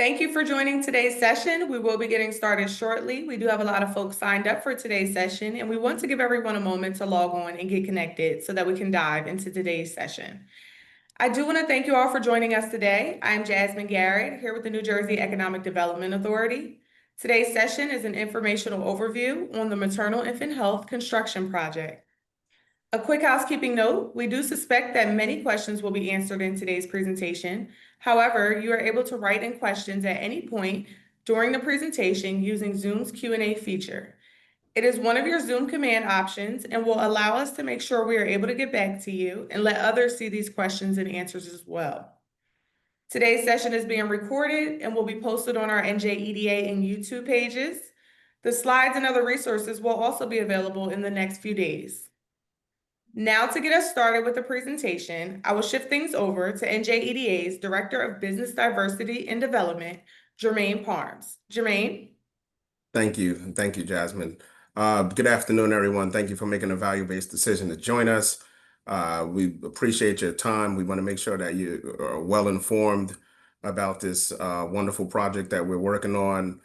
Thank you for joining today's session. We will be getting started shortly. We do have a lot of folks signed up for today's session, and we want to give everyone a moment to log on and get connected so that we can dive into today's session. I do want to thank you all for joining us today. I'm Jasmine Garrett, here with the New Jersey Economic Development Authority. Today's session is an informational overview on the Maternal Infant Health construction project. A quick housekeeping note, we do suspect that many questions will be answered in today's presentation. However, you are able to write in questions at any point during the presentation using Zoom's Q&A feature. It is one of your Zoom command options and will allow us to make sure we are able to get back to you and let others see these questions and answers as well. Today's session is being recorded and will be posted on our NJEDA and YouTube pages. The slides and other resources will also be available in the next few days. Now to get us started with the presentation, I will shift things over to NJEDA's Director of Business Diversity and Development, Jermaine Parms. Jermaine? Thank you. Thank you, Jasmine. Good afternoon, everyone. Thank you for making a value-based decision to join us. We appreciate your time. We want to make sure that you are well informed about this wonderful project that we're working on.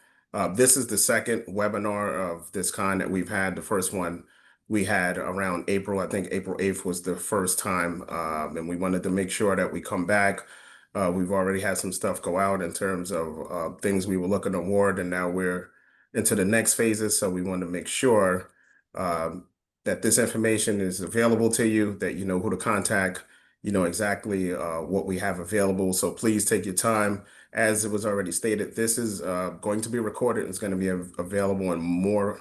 This is the second webinar of this kind that we've had. The first one we had around April. I think April 8th was the first time, and we wanted to make sure that we come back. We've already had some stuff go out in terms of things we were looking to award, and now we're into the next phases. So we want to make sure that this information is available to you, that you know who to contact, you know exactly what we have available. So please take your time. As it was already stated, this is going to be recorded. It's going to be available in more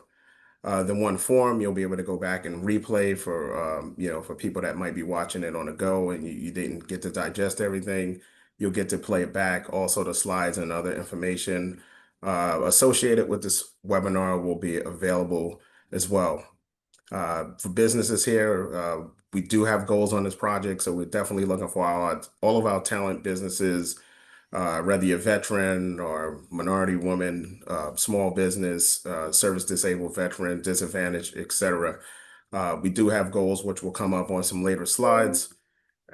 than one form. You'll be able to go back and replay for for people that might be watching it on the go and you didn't get to digest everything. You'll get to play it back. Also, the slides and other information associated with this webinar will be available as well. For businesses here, we do have goals on this project, so we're definitely looking for all of our talent businesses, whether you're a veteran or minority woman, small business, service disabled veteran, disadvantaged, etc. We do have goals which will come up on some later slides.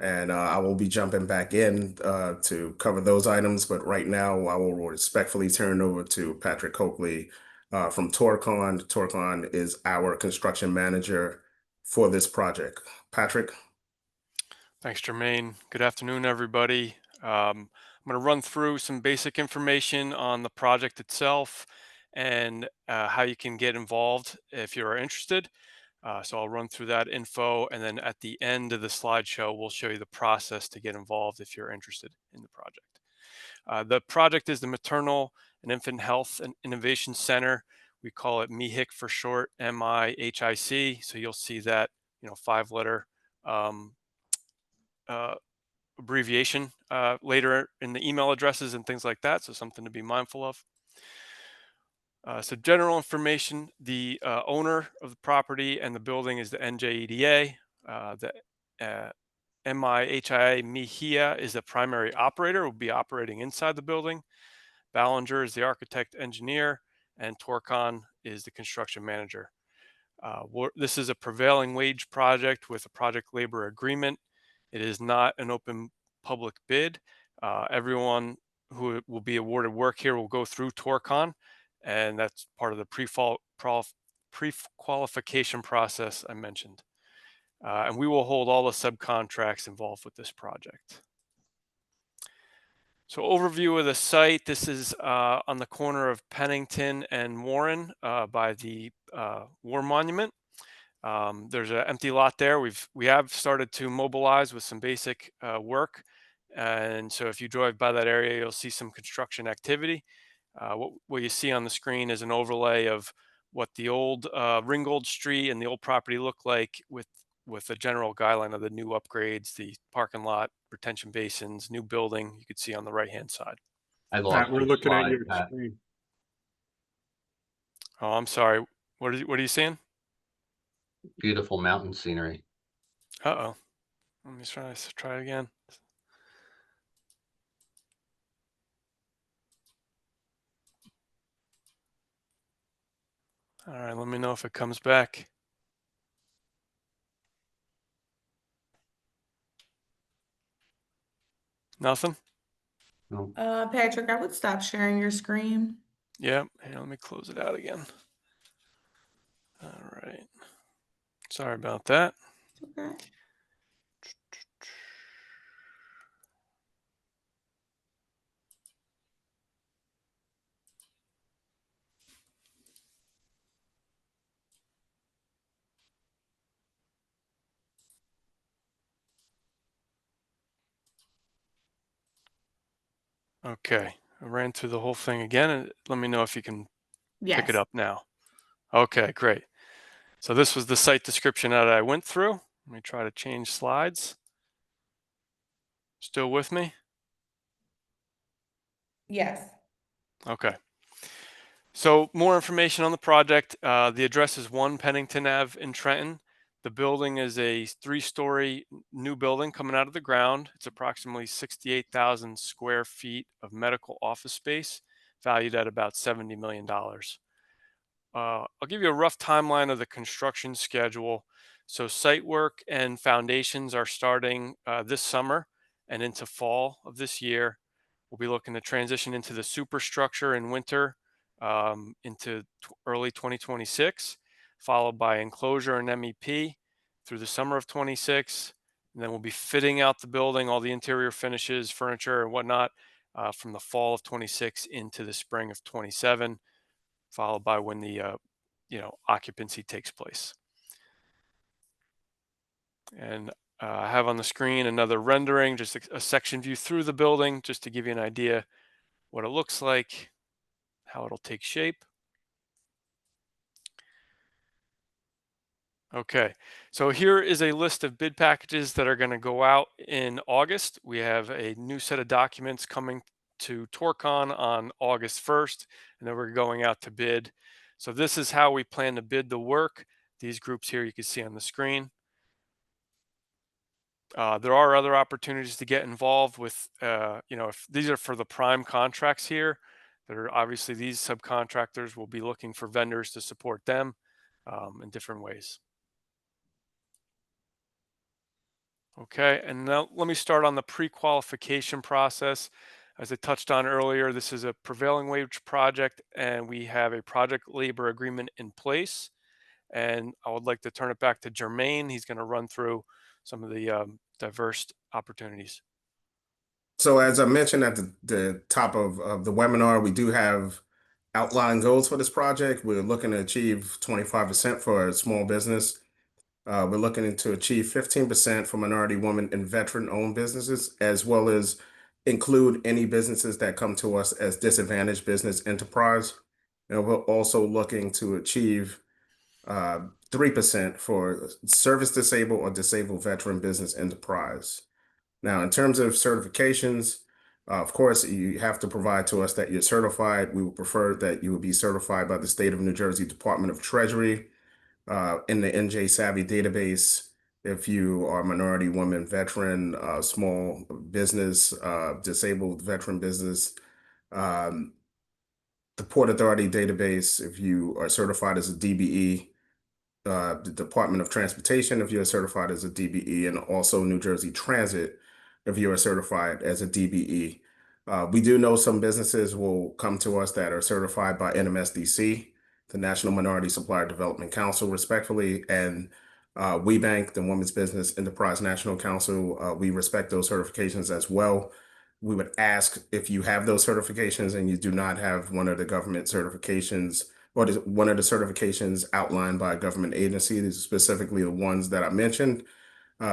And I will be jumping back in to cover those items. But right now, I will respectfully turn it over to Patrick Coakley from Torcon. Torcon is our construction manager for this project. Patrick? Thanks, Jermaine. Good afternoon, everybody. I'm going to run through some basic information on the project itself and how you can get involved if you're interested. So I'll run through that info, and then at the end of the slideshow, we'll show you the process to get involved if you're interested in the project. The project is the Maternal and Infant Health and Innovation Center. We call it MIHIC for short, M-I-H-I-C. So you'll see that, 5-letter abbreviation later in the email addresses and things like that. So something to be mindful of. So general information, the owner of the property and the building is the NJEDA. The MIHIA is the primary operator, will be operating inside the building. Ballinger is the architect engineer, and Torcon is the construction manager. This is a prevailing wage project with a project labor agreement. It is not an open public bid. Everyone who will be awarded work here will go through Torcon, and that's part of the pre-qualification process I mentioned. And we will hold all the subcontracts involved with this project. So overview of the site, this is on the corner of Pennington and Warren by the War Monument. There's an empty lot there. We have started to mobilize with some basic work. And so if you drive by that area, you'll see some construction activity. What you see on the screen is an overlay of what the old Ringgold Street and the old property look like with a general guideline of the new upgrades, the parking lot, retention basins, new building you could see on the right-hand side. We're looking at your screen. Oh, I'm sorry. What are you seeing? Beautiful mountain scenery. Uh-oh. Let me try it again. All right, let me know if it comes back. Nothing? No. Patrick, I would stop sharing your screen. Yeah, here, let me close it out again. All right. Sorry about that. Okay. Okay, I ran through the whole thing again, and let me know if you can pick it Yes. up now. Okay, great. So this was the site description that I went through. Let me try to change slides. Still with me? Yes. Okay. So more information on the project. The address is 1 Pennington Ave in Trenton. The building is a 3-story new building coming out of the ground. It's approximately 68,000 square feet of medical office space, valued at about $70 million. I'll give you a rough timeline of the construction schedule. So site work and foundations are starting this summer and into fall of this year. We'll be looking to transition into the superstructure in winter into early 2026, followed by enclosure and MEP through the summer of 26. And then we'll be fitting out the building, all the interior finishes, furniture, and whatnot from the fall of 26 into the spring of 27, followed by when the occupancy takes place. And I have on the screen another rendering, just a section view through the building, just to give you an idea what it looks like, how it'll take shape. Okay, so here is a list of bid packages that are going to go out in August. We have a new set of documents coming to Torcon on August 1st, and then we're going out to bid. So this is how we plan to bid the work. These groups here you can see on the screen. There are other opportunities to get involved with, if these are for the prime contracts here, there are obviously these subcontractors will be looking for vendors to support them in different ways. Okay, and now let me start on the pre-qualification process. As I touched on earlier, this is a prevailing wage project, and we have a project labor agreement in place. And I would like to turn it back to Jermaine. He's going to run through some of the diverse opportunities. So as I mentioned at the top of the webinar, we do have outline goals for this project. We're looking to achieve 25% for a small business. We're looking to achieve 15% for minority, women, and veteran-owned businesses, as well as include any businesses that come to us as disadvantaged business enterprise. And we're also looking to achieve 3% for service disabled or disabled veteran business enterprise. Now, in terms of certifications, of course, you have to provide to us that you're certified. We would prefer that you would be certified by the State of New Jersey Department of Treasury in the NJ Savvy database. If you are minority, woman, veteran, small business, disabled veteran business, the Port Authority database, if you are certified as a DBE, the Department of Transportation, if you're certified as a DBE, and also New Jersey Transit, if you are certified as a DBE. We do know some businesses will come to us that are certified by NMSDC, the National Minority Supplier Development Council, respectfully, and WeBank, the Women's Business Enterprise National Council. We respect those certifications as well. We would ask if you have those certifications and you do not have one of the government certifications or one of the certifications outlined by a government agency, specifically the ones that I mentioned,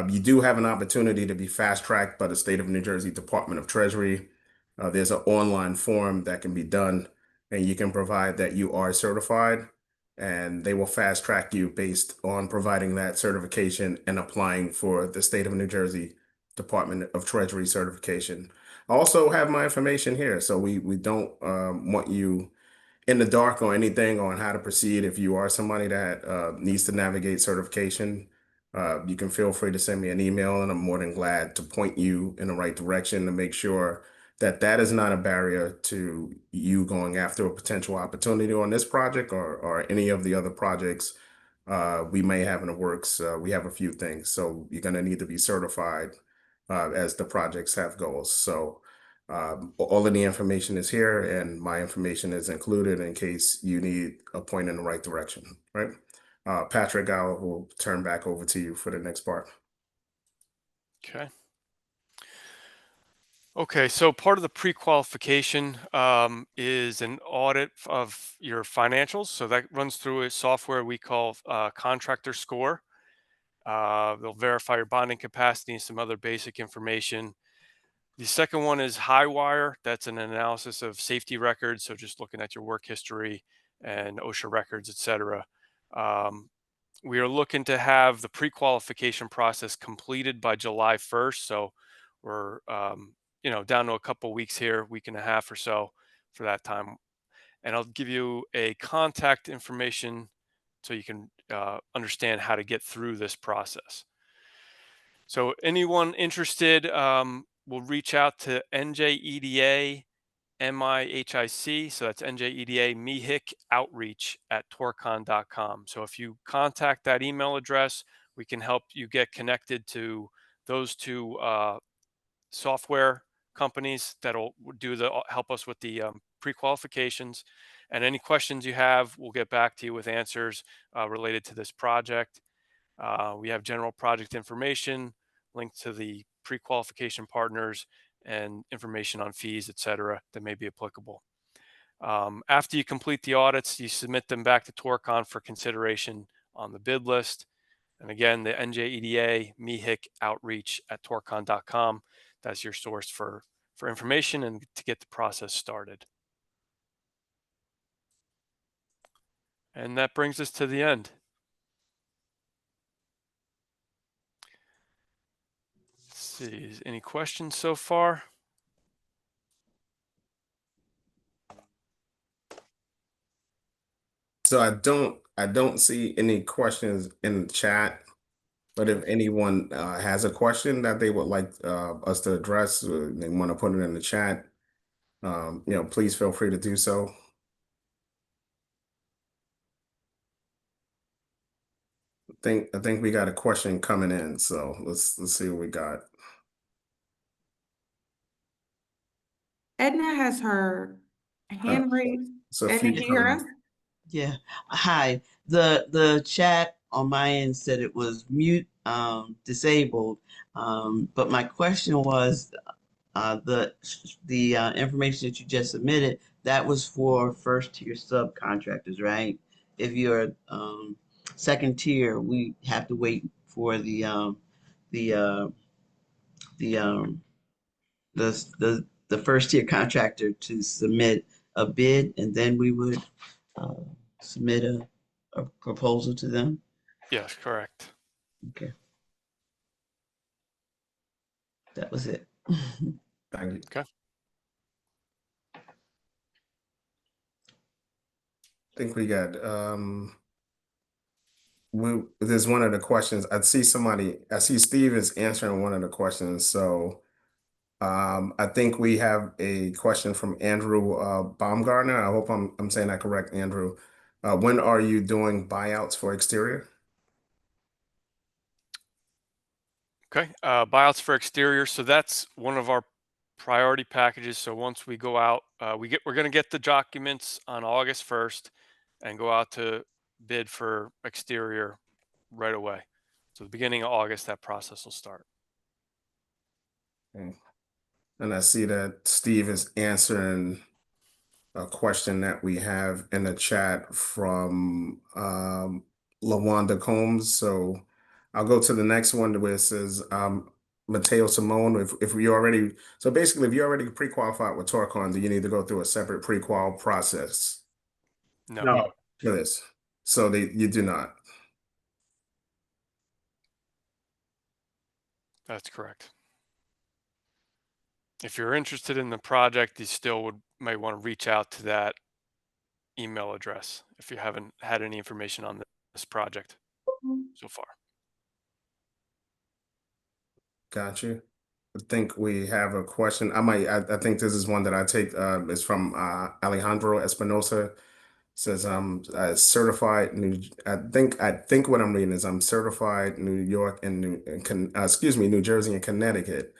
you do have an opportunity to be fast-tracked by the State of New Jersey Department of Treasury. There's an online form that can be done, and you can provide that you are certified, and they will fast-track you based on providing that certification and applying for the State of New Jersey Department of Treasury certification. I also have my information here, so we don't want you in the dark on anything on how to proceed. If you are somebody that needs to navigate certification, you can feel free to send me an email, and I'm more than glad to point you in the right direction to make sure that that is not a barrier to you going after a potential opportunity on this project or any of the other projects we may have in the works. We have a few things, so you're going to need to be certified as the projects have goals. So All of the information is here, and my information is included in case you need a point in the right direction, right? Patrick, I will turn back over to you for the next part. Okay. Okay, so part of the pre-qualification is an audit of your financials. So that runs through a software we call Contractor Score. They'll verify your bonding capacity and some other basic information. The second one is Highwire. That's an analysis of safety records. So just looking at your work history and OSHA records, et cetera. We are looking to have the pre-qualification process completed by July 1st. So we're down to a couple weeks here, week and a half or so for that time. And I'll give you a contact information so you can understand how to get through this process. So anyone interested will reach out to NJEDA MIHIC. So that's NJEDA MIHIC outreach at torcon.com. So if you contact that email address, we can help you get connected to those two software companies that'll help us with the pre-qualifications. And any questions you have, we'll get back to you with answers related to this project. We have general project information, linked to the pre-qualification partners, and information on fees, et cetera, that may be applicable. After you complete the audits, you submit them back to Torcon for consideration on the bid list. And again, the NJEDA MIHIC outreach at torcon.com. That's your source for information and to get the process started. And that brings us to the end. Let's see, any questions so far? So I don't see any questions in the chat, but if anyone has a question that they would like us to address, or they want to put it in the chat, please feel free to do so. I think we got a question coming in, so let's see what we got. Edna has her hand raised. So Edna, can you hear us? Yeah. Hi. The chat on my end said it was mute disabled. But my question was the information that you just submitted, that was for first tier subcontractors, right? If you're second tier, we have to wait for the first tier contractor to submit a bid, and then we would uh, submit a proposal to them. Yes, correct. Okay. That was it. Thank you. Okay. I think we got there's one of the questions. I see Steve is answering one of the questions. So I think we have a question from Andrew Baumgartner. I hope I'm saying that correct, Andrew. When are you doing buyouts for exterior? Okay, buyouts for exterior. So that's one of our priority packages. So once we go out, we're going to get the documents on August 1st and go out to bid for exterior right away. So the beginning of August, that process will start. Okay. And I see that Steve is answering a question that we have in the chat from LaWanda Combs. So I'll go to the next one where it says Mateo Simone. If you already, so basically, if you're already pre-qualified with Torcon, do you need to go through a separate pre-qual process? No. For this, so you do not. That's correct. If you're interested in the project, you still may want to reach out to that email address if you haven't had any information on this project so far. Got you. I think we have a question. I think this is one that I take. It's from Alejandro Espinosa. Says I'm certified New. I think what I'm reading is I'm certified New York and New Jersey and Connecticut.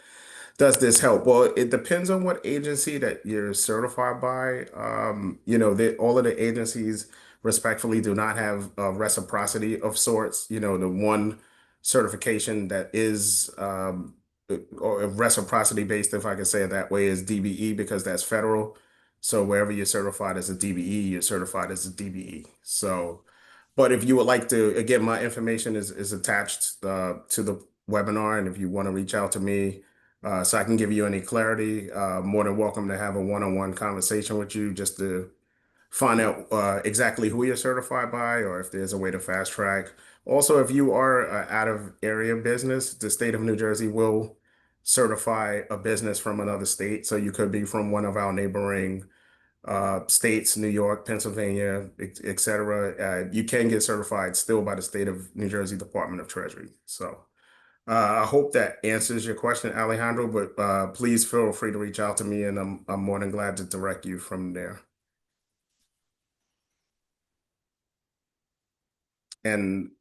Does this help? Well, it depends on what agency that you're certified by. All of the agencies respectfully do not have a reciprocity of sorts. The one certification that is or reciprocity based, if I can say it that way, is DBE because that's federal. So wherever you're certified as a DBE, you're certified as a DBE. So, but if you would like to, again, my information is attached to the webinar, and if you want to reach out to me so I can give you any clarity, more than welcome to have a one-on-one conversation with you just to find out exactly who you're certified by or if there's a way to fast track. Also, if you are out of area business, the state of New Jersey will certify a business from another state. So you could be from one of our neighboring states, New York, Pennsylvania, et cetera. You can get certified still by the state of New Jersey Department of Treasury. So I hope that answers your question, Alejandro, but please feel free to reach out to me and I'm more than glad to direct you from there. And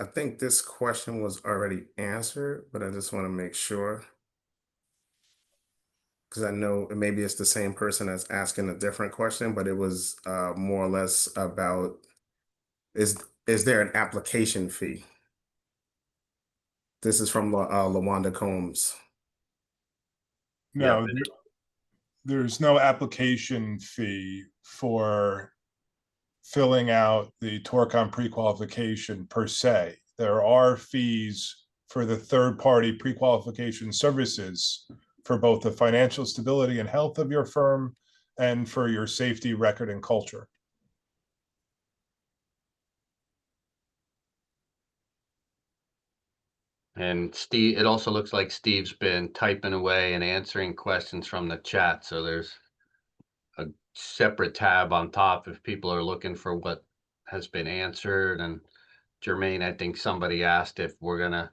I think this question was already answered, but I just want to make sure. Because I know maybe it's the same person that's asking a different question, but it was more or less about is there an application fee? This is from LaWanda Combs. No, there's no application fee for filling out the TORCON pre-qualification per se. There are fees for the third-party pre-qualification services for both the financial stability and health of your firm and for your safety record and culture. And Steve, it also looks like Steve's been typing away and answering questions from the chat. So there's a separate tab on top if people are looking for what has been answered. And Jermaine, I think somebody asked if we're going to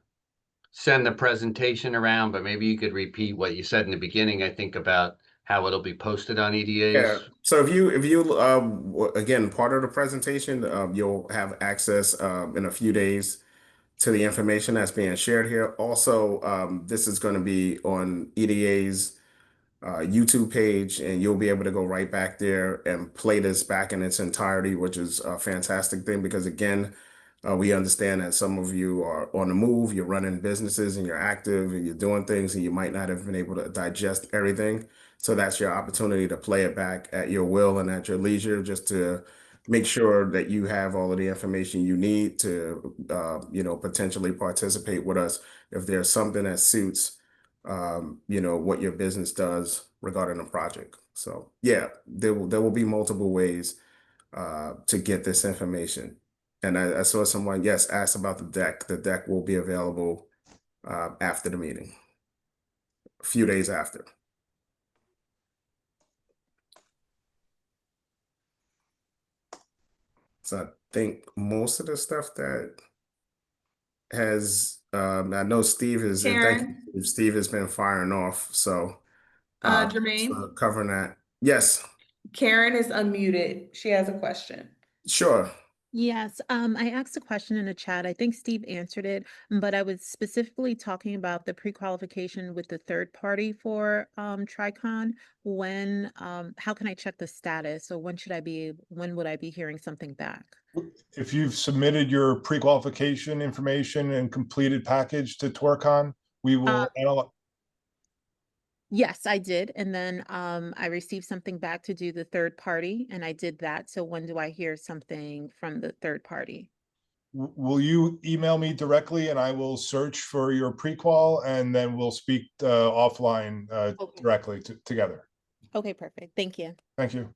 send the presentation around, but maybe you could repeat what you said in the beginning, I think, about how it'll be posted on EDAs. Yeah. So if you again, part of the presentation, you'll have access in a few days to the information that's being shared here. Also, this is going to be on EDA's YouTube page, and you'll be able to go right back there and play this back in its entirety, which is a fantastic thing because, again, we understand that some of you are on the move, you're running businesses and you're active and you're doing things and you might not have been able to digest everything. So that's your opportunity to play it back at your will and at your leisure, just to make sure that you have all of the information you need to, potentially participate with us if there's something that suits what your business does regarding a project. So yeah, there will be multiple ways to get this information. And I saw someone, yes, asked about the deck. The deck will be available after the meeting, a few days after. So I think most of the stuff that has, I know Steve is, and thank you, Steve has been firing off. So Jermaine, covering that. Yes. Karen is unmuted. She has a question. Sure. Yes, I asked a question in the chat. I think Steve answered it, but I was specifically talking about the pre-qualification with the third party for Tricon. When, how can I check the status? Or when would I be hearing something back? If you've submitted your pre-qualification information and completed package to TORCON, we will analyze. Yes, I did. And then I received something back to do the third party, and I did that. So when do I hear something from the third party? Will you email me directly and I will search for your pre-qual and then we'll speak offline Okay. directly together. Okay, perfect. Thank you. Thank you.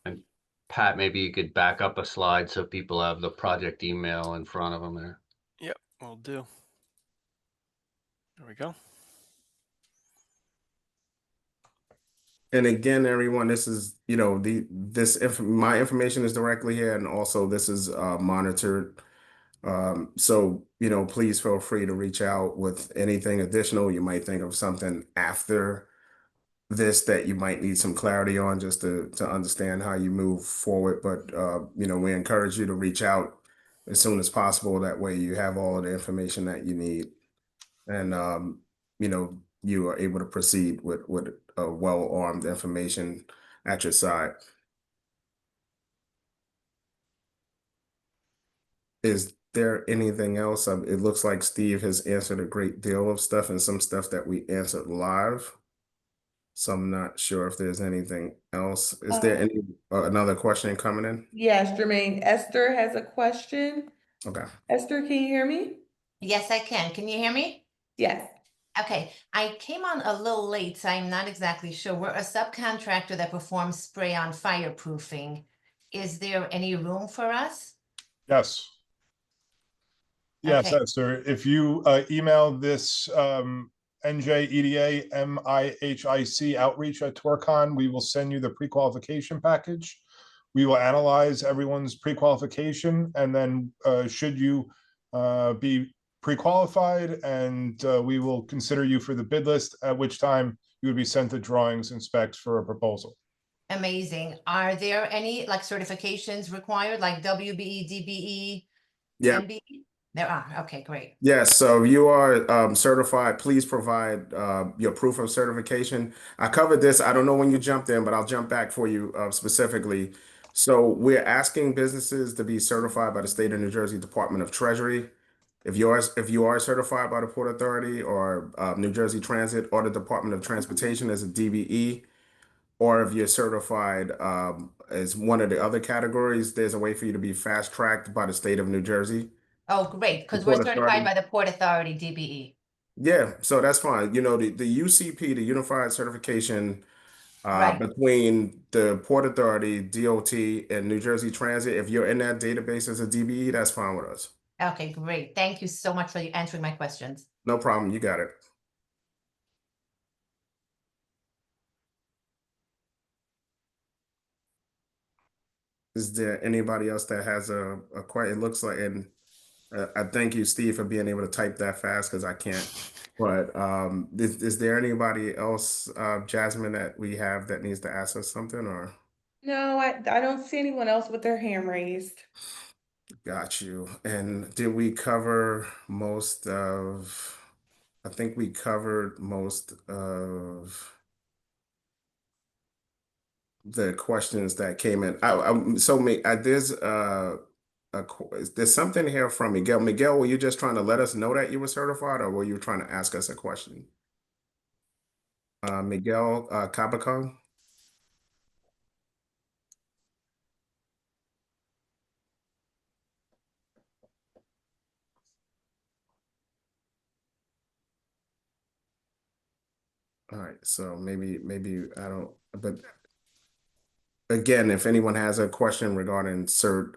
And Pat, maybe you could back up a slide so people have the project email in front of them there. Yep, will do. There we go. And again, everyone, this is, my information is directly here, and also this is monitored. So, please feel free to reach out with anything additional. You might think of something after this that you might need some clarity on just to understand how you move forward. But, we encourage you to reach out as soon as possible. That way you have all of the information that you need, and you are able to proceed with a well-armed information at your side. Is there anything else? It looks like Steve has answered a great deal of stuff and some stuff that we answered live. So I'm not sure if there's anything else. Is there any another question coming in? Yes, Jermaine. Esther has a question. Okay. Esther, can you hear me? Yes, I can. Can you hear me? Yes. Okay, I came on a little late, so I'm not exactly sure. We're a subcontractor that performs spray-on fireproofing. Is there any room for us? Yes. Yes, Okay. Esther, if you email this NJEDA MIHIC outreach at Torcon, we will send you the pre-qualification package. We will analyze everyone's pre-qualification, and then should you be pre-qualified, and we will consider you for the bid list, at which time you would be sent the drawings and specs for a proposal. Amazing. Are there any like certifications required, like WBE, DBE, Yeah. MBE? There are. Okay, great. Yes, so you are certified. Please provide your proof of certification. I covered this. I don't know when you jumped in, but I'll jump back for you specifically. So we're asking businesses to be certified by the state of New Jersey Department of Treasury. If you are certified by the Port Authority or New Jersey Transit or the Department of Transportation as a DBE, or if you're certified as one of the other categories, there's a way for you to be fast tracked by the state of New Jersey. Oh, great, The because we're Port certified Authority. by the Port Authority, DBE. Yeah, so that's fine. The UCP, the Unified Certification Right. between the Port Authority, DOT, and New Jersey Transit, if you're in that database as a DBE, that's fine with us. Okay, great. Thank you so much for answering my questions. No problem. You got it. Is there anybody else that has a question? It looks like, and I thank you, Steve, for being able to type that fast because I can't. But is there anybody else, Jasmine, that we have that needs to ask us something or? No, I don't see anyone else with their hand raised. Got you. And did we cover most of, I think we covered most of the questions that came in. There's something here from Miguel. Miguel, were you just trying to let us know that you were certified or were you trying to ask us a question? Miguel Cabacon? All right, so maybe I don't, but again, if anyone has a question regarding cert,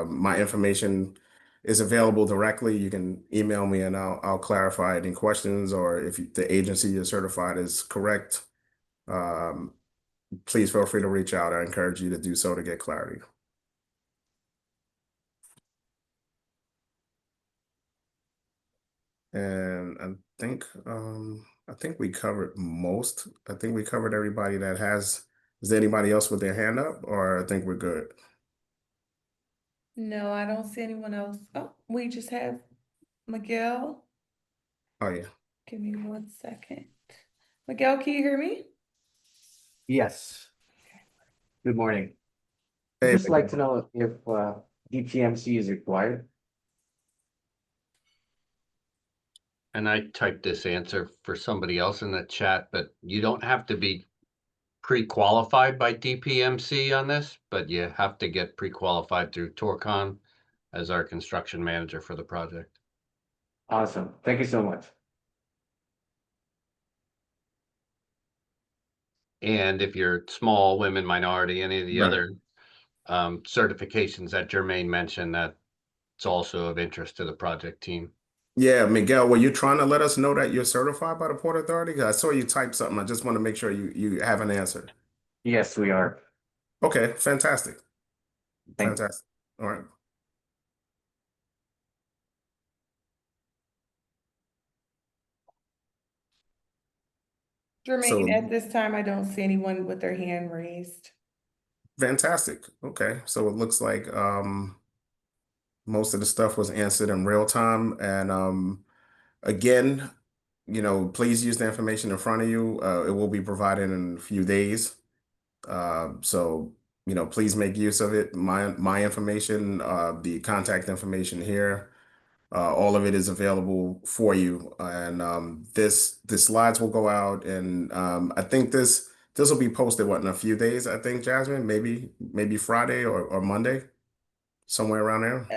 my information is available directly. You can email me and I'll clarify any questions, or if the agency you're certified is correct, please feel free to reach out. I encourage you to do so to get clarity. And I think we covered most. I think we covered everybody that has. Is there anybody else with their hand up, or I think we're good? No, I don't see anyone else. Oh, we just have Miguel. Oh yeah. Give me 1 second. Miguel, can you hear me? Yes. Good morning. Hey, I'd just like to Miguel. know if DPMC is required. And I typed this answer for somebody else in the chat, but you don't have to be pre-qualified by DPMC on this, but you have to get pre-qualified through Torcon as our construction manager for the project. Awesome. Thank you so much. And if you're small, women, minority, any of the Right. other certifications that Jermaine mentioned, that's also of interest to the project team. Yeah, Miguel, were you trying to let us know that you're certified by the Port Authority? 'Cause I saw you type something. I just want to make sure you have an answer. Yes, we are. Okay, fantastic. Thank you. Fantastic. All right. Jermaine, So at this time, I don't see anyone with their hand raised. fantastic. Okay. So it looks like Most of the stuff was answered in real time. And again, please use the information in front of you. It will be provided in a few days. So, please make use of it. My information, the contact information here, all of it is available for you. And the slides will go out, and I think this will be posted in a few days. I think, Jasmine, maybe Friday or Monday, somewhere around there.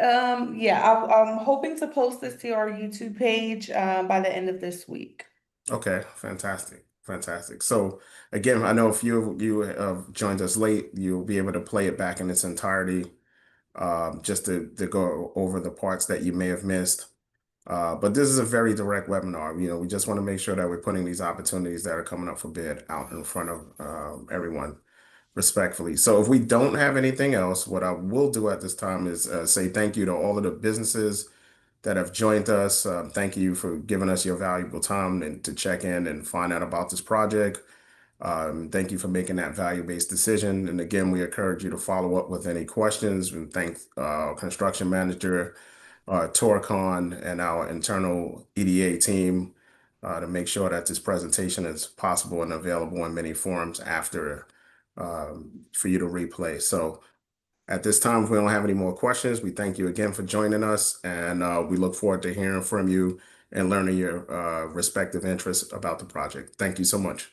Yeah, I'm hoping to post this to our YouTube page by the end of this week. Okay, fantastic. Fantastic. So again, I know a few of you have joined us late. You'll be able to play it back in its entirety, just to go over the parts that you may have missed. But this is a very direct webinar. We just want to make sure that we're putting these opportunities that are coming up for bid out in front of everyone respectfully. So if we don't have anything else, what I will do at this time is say thank you to all of the businesses that have joined us. Thank you for giving us your valuable time and to check in and find out about this project. Thank you for making that value-based decision. And again, we encourage you to follow up with any questions. We thank construction manager, Torcon, and our internal EDA team to make sure that this presentation is possible and available in many forms after for you to replay. So at this time, if we don't have any more questions, we thank you again for joining us, and we look forward to hearing from you and learning your respective interests about the project. Thank you so much.